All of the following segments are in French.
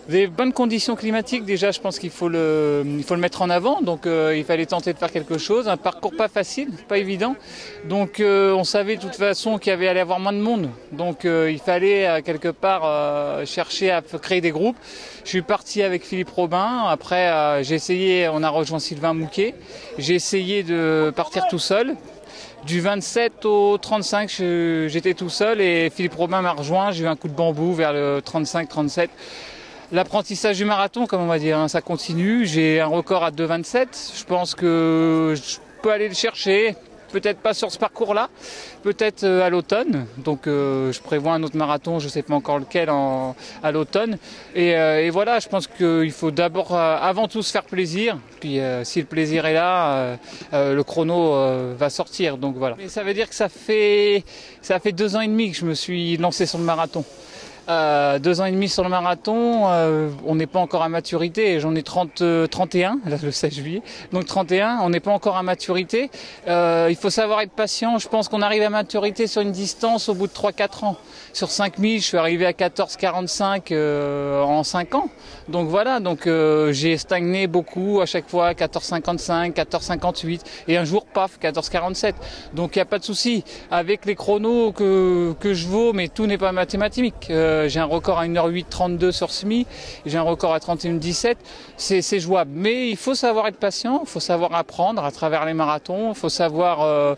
Des bonnes conditions climatiques, déjà je pense qu'il faut le mettre en avant, donc il fallait tenter de faire quelque chose, un parcours pas facile, pas évident, donc on savait de toute façon qu'il y allait avoir moins de monde, donc il fallait quelque part chercher à créer des groupes. Je suis parti avec Philippe Robin, après j'ai essayé, on a rejoint Sylvain Mouquet, j'ai essayé de partir tout seul. Du 27 au 35, j'étais tout seul et Philippe Robin m'a rejoint, j'ai eu un coup de bambou vers le 35-37. L'apprentissage du marathon, comme on va dire, hein, ça continue. J'ai un record à 2,27. Je pense que je peux aller le chercher. Peut-être pas sur ce parcours-là, peut-être à l'automne. Donc je prévois un autre marathon, je ne sais pas encore lequel, à l'automne. Et voilà, je pense qu'il faut d'abord, avant tout, se faire plaisir. Puis si le plaisir est là, le chrono va sortir. Donc voilà. Et ça veut dire que ça fait 2 ans et demi que je me suis lancé sur le marathon. 2 ans et demi sur le marathon, on n'est pas encore à maturité, j'en ai 31, là, le 16 juillet, donc 31, on n'est pas encore à maturité. Il faut savoir être patient, je pense qu'on arrive à maturité sur une distance au bout de 3-4 ans. Sur 5000, je suis arrivé à 14,45 en 5 ans. Donc voilà, donc j'ai stagné beaucoup à chaque fois, 14,55, 14,58 et un jour, paf, 14,47. Donc il n'y a pas de souci. Avec les chronos que je vaux, mais tout n'est pas mathématique. J'ai un record à 1h08,32 sur semi, j'ai un record à 31,17, c'est jouable. Mais il faut savoir être patient, il faut savoir apprendre à travers les marathons, il faut savoir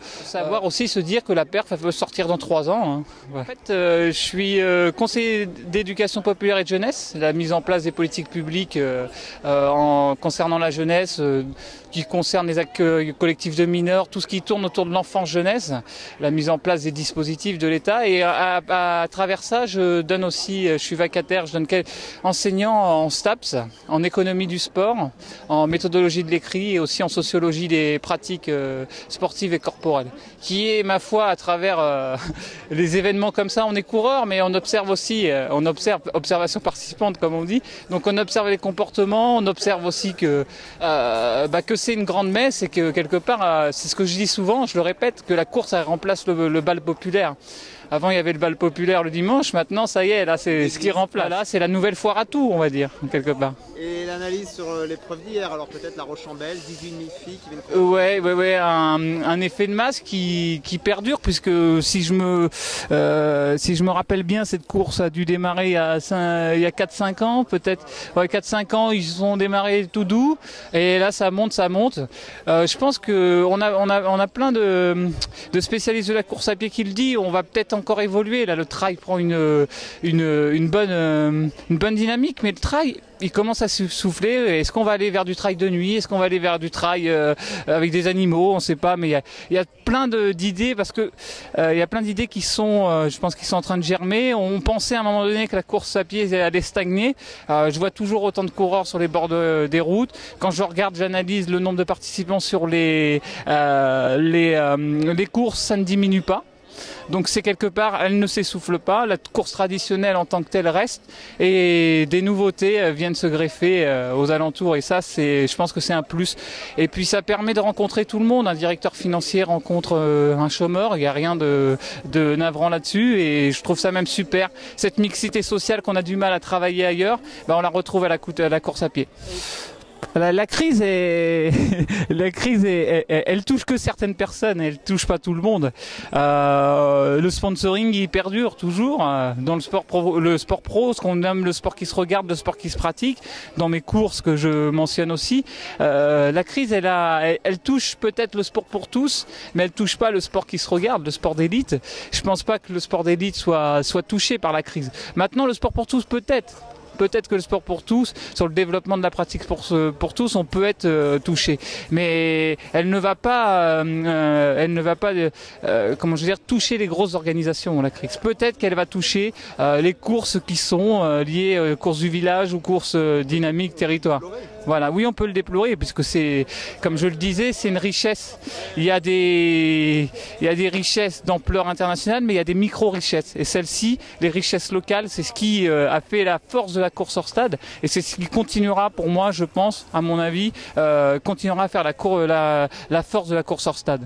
aussi se dire que la perf elle peut sortir dans 3 ans. Hein. Ouais. En fait, je suis conseiller d'éducation populaire et de jeunesse, la mise en place des politiques publiques concernant la jeunesse, qui concerne les actes collectifs de mineurs, tout ce qui tourne autour de l'enfance-jeunesse, la mise en place des dispositifs de l'État. Et à travers ça, je donne aussi, je suis vacataire, je donne enseignant en STAPS, en économie du sport, en méthodologie de l'écrit et aussi en sociologie des pratiques sportives et corporelles. Qui est, ma foi, à travers les événements comme ça, on est coureur, mais on observe aussi, observation participante comme on dit, donc on observe les comportements, on observe aussi que c'est une grande messe et que quelque part, c'est ce que je dis souvent, je le répète, que la course elle remplace le bal populaire. Avant, il y avait le bal populaire le dimanche. Maintenant, ça y est, là, c'est ce qui remplace. Là, c'est la nouvelle foire à tout, on va dire, quelque part. Et l'analyse sur l'épreuve d'hier, alors peut-être la Rochambelle, 18 000 filles qui viennent courir. Ouais, un effet de masse qui perdure, puisque si je me rappelle bien, cette course a dû démarrer il y a 4-5 ans, peut-être. Ouais, 4-5 ans, ils ont démarré tout doux, et là, ça monte. Je pense que on a plein de spécialistes de la course à pied qui le disent. On va peut-être encore évoluer. Là, le trail prend une bonne dynamique, mais le trail, il commence à souffler. Est-ce qu'on va aller vers du trail de nuit? Est-ce qu'on va aller vers du trail avec des animaux? On ne sait pas, mais il y a plein d'idées parce que il y a plein d'idées qui sont, je pense, qui sont en train de germer. On pensait à un moment donné que la course à pied allait stagner. Je vois toujours autant de coureurs sur les bords des routes. Quand je regarde, j'analyse le nombre de participants sur les courses, ça ne diminue pas. Donc c'est quelque part, elle ne s'essouffle pas, la course traditionnelle en tant que telle reste et des nouveautés viennent se greffer aux alentours et ça, je pense que c'est un plus. Et puis ça permet de rencontrer tout le monde, un directeur financier rencontre un chômeur, il n'y a rien de navrant là-dessus et je trouve ça même super. Cette mixité sociale qu'on a du mal à travailler ailleurs, on la retrouve à la course à pied. La crise elle touche que certaines personnes, elle touche pas tout le monde. Le sponsoring il perdure toujours dans le sport pro, ce qu'on nomme le sport qui se regarde, le sport qui se pratique. Dans mes courses que je mentionne aussi, la crise elle touche peut-être le sport pour tous, mais elle touche pas le sport qui se regarde, le sport d'élite. Je pense pas que le sport d'élite soit touché par la crise. Maintenant le sport pour tous peut-être. Peut-être que le sport pour tous, sur le développement de la pratique pour tous, on peut être touché. Mais elle ne va pas, toucher les grosses organisations, la crise. Peut-être qu'elle va toucher les courses qui sont liées aux courses du village ou courses dynamiques territoire. Voilà, oui, on peut le déplorer puisque c'est, comme je le disais, c'est une richesse. Il y a des richesses d'ampleur internationale, mais il y a des micro-richesses. Et celles-ci, les richesses locales, c'est ce qui a fait la force de la course hors stade. Et c'est ce qui continuera, pour moi, je pense, à mon avis, continuera à faire la force de la course hors stade.